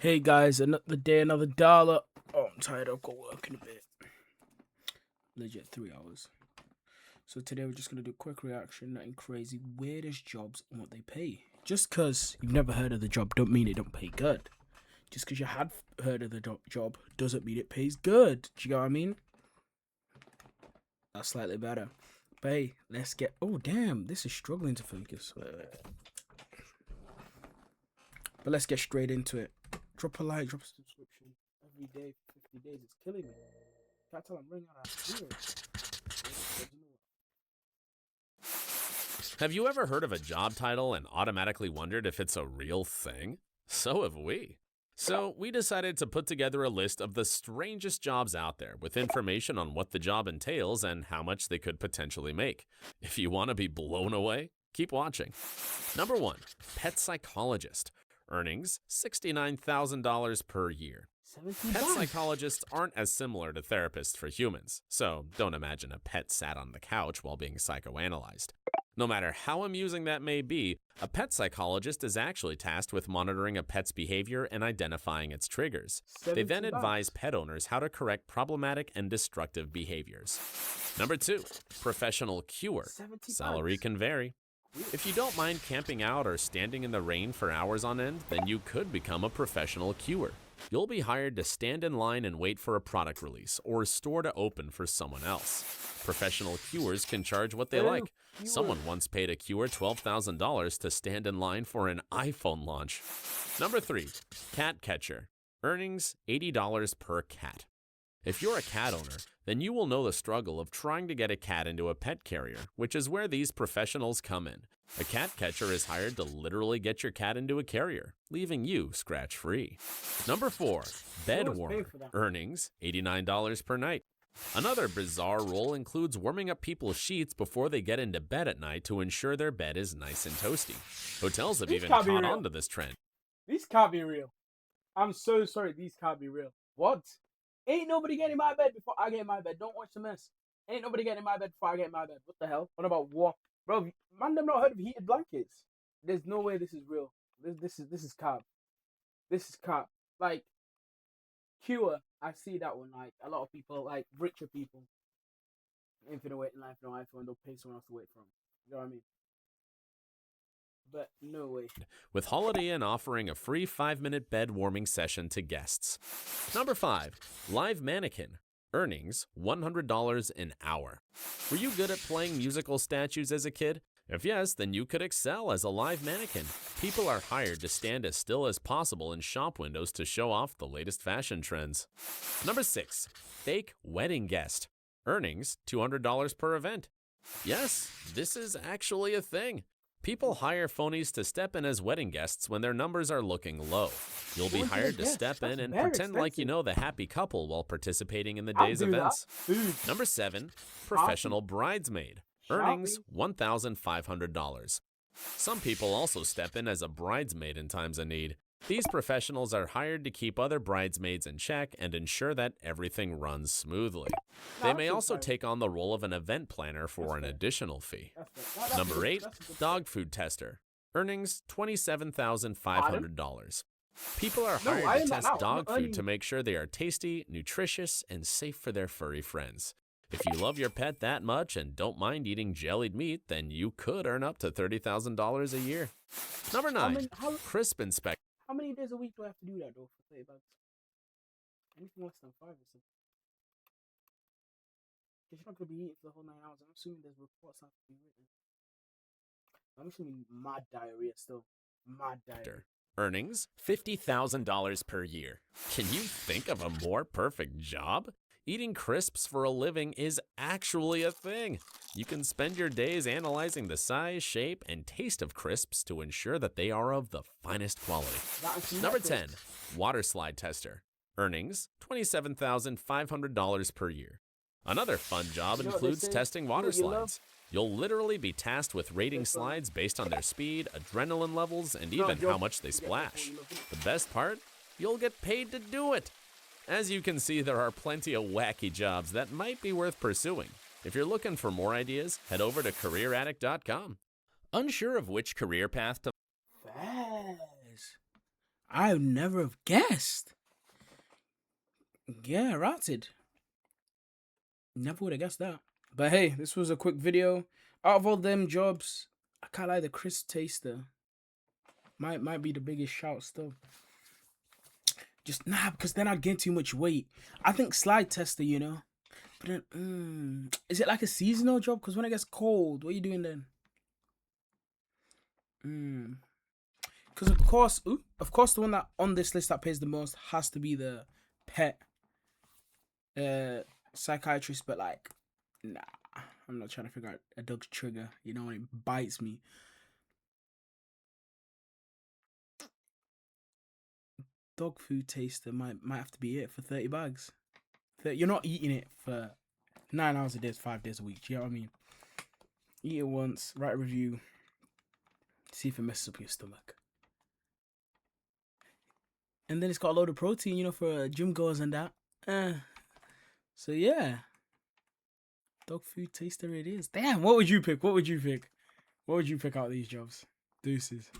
Hey guys, another day, another dollar. Oh, I'm tired. I've got work in a bit. Legit 3 hours. So today we're just gonna do a quick reaction, nothing crazy. Weirdest jobs and what they pay. Just cause you've never heard of the job don't mean it don't pay good. Just cause you had heard of the job doesn't mean it pays good. Do you get what I mean? That's slightly better. But hey, let's get. Oh damn, this is struggling to focus. But let's get straight into it. Drop a like, drop a subscription every day for 50 days. It's killing me. Can't tell I'm running out of ideas. Have you ever heard of a job title and automatically wondered if it's a real thing? So have we. So we decided to put together a list of the strangest jobs out there with information on what the job entails and how much they could potentially make. If you want to be blown away, keep watching. Number 1, pet psychologist. Earnings $69,000 per year. Pet psychologists aren't as similar to therapists for humans, so don't imagine a pet sat on the couch while being psychoanalyzed. No matter how amusing that may be, a pet psychologist is actually tasked with monitoring a pet's behavior and identifying its triggers. They then advise pet owners how to correct problematic and destructive behaviors. Number 2, professional cure. Salary can vary. If you don't mind camping out or standing in the rain for hours on end, then you could become a professional cure. You'll be hired to stand in line and wait for a product release or a store to open for someone else. Professional cures can charge what they like. Someone once paid a cure $12,000 to stand in line for an iPhone launch. Number 3, cat catcher. Earnings $80 per cat. If you're a cat owner, then you will know the struggle of trying to get a cat into a pet carrier, which is where these professionals come in. A cat catcher is hired to literally get your cat into a carrier, leaving you scratch-free. Number 4, bed warmer. Earnings $89 per night. Another bizarre role includes warming up people's sheets before they get into bed at night to ensure their bed is nice and toasty. Hotels have even caught on to this trend. These can't be real. I'm so sorry, these can't be real. What? Ain't nobody getting in my bed before I get in my bed. Don't watch the mess. Ain't nobody getting in my bed before I get in my bed. What the hell? What about what? Bro, man, them not heard of heated blankets. There's no way this is real. This is cap. This is cap. Like, Cure, I see that one. Like, a lot of people, like, richer people, infinite waiting line for an iPhone, they'll pay someone else to wait for them. You know what I mean? But no way. With Holiday Inn offering a free 5-minute bed warming session to guests. Number 5, live mannequin. Earnings $100 an hour. Were you good at playing musical statues as a kid? If yes, then you could excel as a live mannequin. People are hired to stand as still as possible in shop windows to show off the latest fashion trends. Number 6, fake wedding guest. Earnings $200 per event. Yes, this is actually a thing. People hire phonies to step in as wedding guests when their numbers are looking low. You'll be hired to step in and pretend like you know the happy couple while participating in the day's events. Number 7, professional bridesmaid. Earnings $1,500. Some people also step in as a bridesmaid in times of need. These professionals are hired to keep other bridesmaids in check and ensure that everything runs smoothly. They may also take on the role of an event planner for an additional fee. Number 8, dog food tester. Earnings $27,500. People are hired to test dog food to make sure they are tasty, nutritious, and safe for their furry friends. If you love your pet that much and don't mind eating jellied meat, then you could earn up to $30,000 a year. Number 9, crisp inspector. How many days a week do I have to do that though for 30 bucks? Anything less than 5 or something. Because you're not going to be eating for the whole 9 hours. I'm assuming there's reports have to be written. I'm assuming mad diarrhea still. Mad diarrhea. Earnings $50,000 per year. Can you think of a more perfect job? Eating crisps for a living is actually a thing. You can spend your days analyzing the size, shape, and taste of crisps to ensure that they are of the finest quality. Number 10, water slide tester. Earnings $27,500 per year. Another fun job includes testing water slides. You'll literally be tasked with rating slides based on their speed, adrenaline levels, and even how much they splash. The best part? You'll get paid to do it. As you can see, there are plenty of wacky jobs that might be worth pursuing. If you're looking for more ideas, head over to careeraddict.com. Unsure of which career path to... I would never have guessed. Yeah, rotted. Never would have guessed that. But hey, this was a quick video. Out of all them jobs, I can't lie, the crisp taster might be the biggest shout still. Just because then I'd gain too much weight. I think slide tester, you know. But then, is it like a seasonal job? Because when it gets cold, what are you doing then? Because of course, the one that on this list that pays the most has to be the pet psychiatrist. But like, nah, I'm not trying to figure out a dog's trigger. You know, when it bites me. Dog food taster might have to be it for 30 bags. You're not eating it for 9 hours a day, 5 days a week. Do you know what I mean? Eat it once, write a review, see if it messes up your stomach. And then it's got a load of protein, you know, for gym goers and that. So yeah, dog food taster it is. Damn, what would you pick? What would you pick? What would you pick out of these jobs? Deuces.